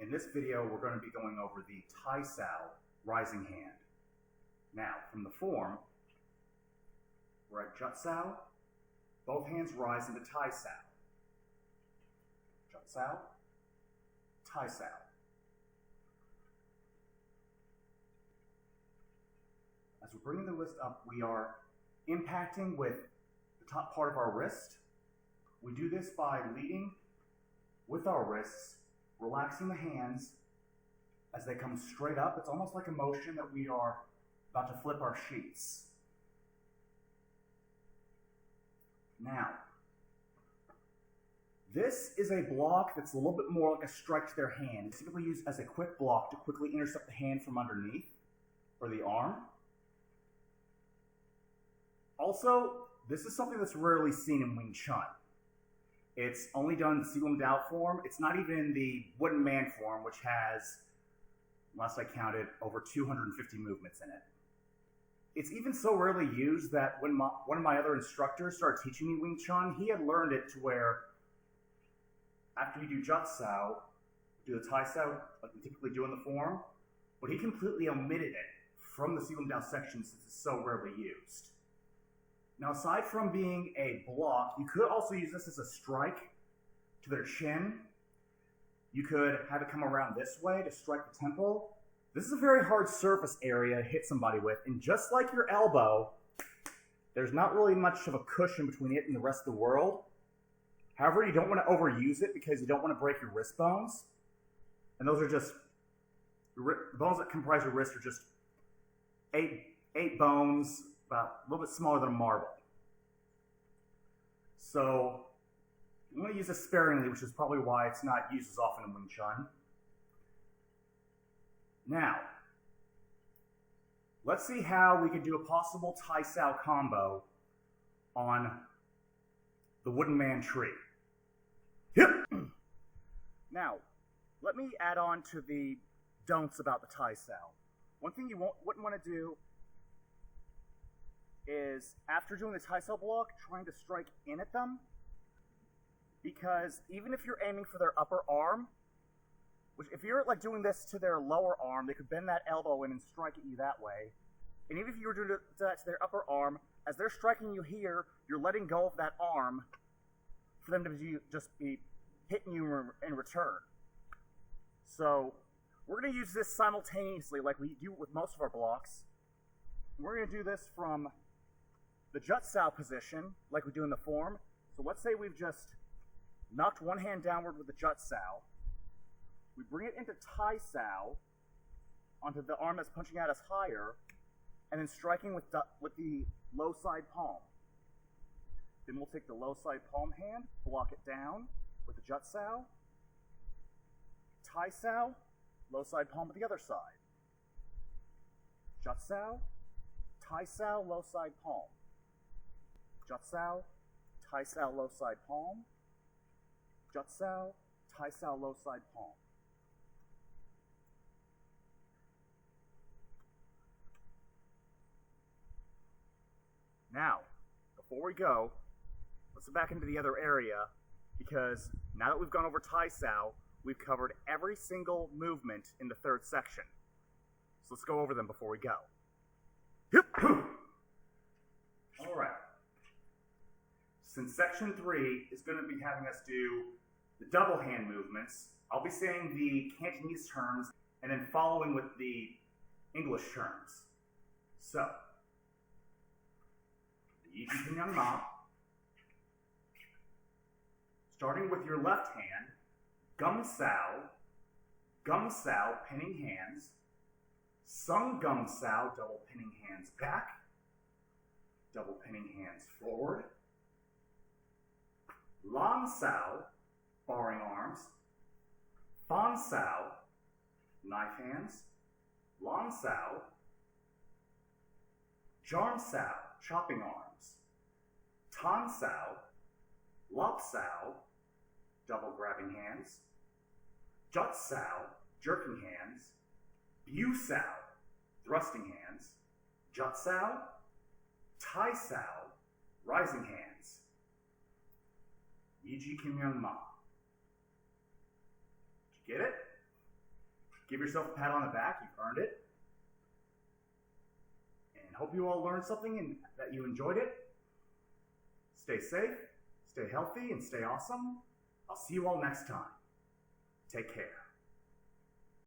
In this video, we're going to be going over the Tai Sao rising hand. Now, from the form, we're at Jut Sao. Both hands rise into Tai Sao. Jut Sao, Tai Sao. As we're bringing the wrist up, we are impacting with the top part of our wrist. We do this by leading with our wrists, relaxing the hands as they come straight up. It's almost like a motion that we are about to flip our sheets. Now, this is a block that's a little bit more like a strike to their hand. It's typically used as a quick block to quickly intercept the hand from underneath, or the arm. Also, this is something that's rarely seen in Wing Chun. It's only done in the Silam Dao form. It's not even in the Wooden Man form, which has, last I counted, over 250 movements in it. It's even so rarely used that when one of my other instructors started teaching me Wing Chun, he had learned it to where after you do Jut Sao, do the Tai Sao, like we typically do in the form, but he completely omitted it from the Silam Dao section since it's so rarely used. Now, aside from being a block, you could also use this as a strike to their chin. You could have it come around this way to strike the temple. This is a very hard surface area to hit somebody with, and just like your elbow, there's not really much of a cushion between it and the rest of the world. However, you don't want to overuse it because you don't want to break your wrist bones. And those are just, the bones that comprise your wrist are just eight bones, about a little bit smaller than a marble. So you want to use this sparingly, which is probably why it's not used as often in Wing Chun. Now, let's see how we could do a possible Tai Sao combo on the Wooden Man tree. Yep. Now, let me add on to the don'ts about the Tai Sao. One thing you wouldn't want to do is, after doing the Tai Sao block, trying to strike in at them, because even if you're aiming for their upper arm, which if you're like doing this to their lower arm, they could bend that elbow in and strike at you that way. And even if you were doing that to their upper arm, as they're striking you here, you're letting go of that arm for them to just be hitting you in return. So we're going to use this simultaneously like we do with most of our blocks. We're going to do this from the Jut Sao position like we do in the form. So let's say we've just knocked one hand downward with the Jut Sao. We bring it into Tai Sao onto the arm that's punching at us higher, and then striking with the low side palm. Then we'll take the low side palm hand, block it down with the Jut Sao. Tai Sao, low side palm with the other side. Jut Sao, Tai Sao, low side palm. Jut Sao, Tai Sao, low side palm. Jut Sao, Tai Sao, low side palm. Now, before we go, let's go back into the other area, because now that we've gone over Tai Sao, we've covered every single movement in the third section. So let's go over them before we go. Yep. All right. Since section 3 is going to be having us do the double hand movements, I'll be saying the Cantonese terms and then following with the English terms. So, Yi Ji Pingyang Ma. Starting with your left hand, Gum Sao, pinning hands, Sung Gum Sao, double pinning hands back, double pinning hands forward, Lan Sao, barring arms, Fan Sao, knife hands, Lan Sao, Jarm Sao, chopping arms, Tan Sao, Lop Sao, double grabbing hands, Jut Sao, jerking hands, Bu Sao, thrusting hands, Jut Sao, Tai Sao, rising hands, Yi Ji Kim Young Ma. Did you get it? Give yourself a pat on the back. You've earned it. And hope you all learned something and that you enjoyed it. Stay safe, stay healthy, and stay awesome. I'll see you all next time. Take care.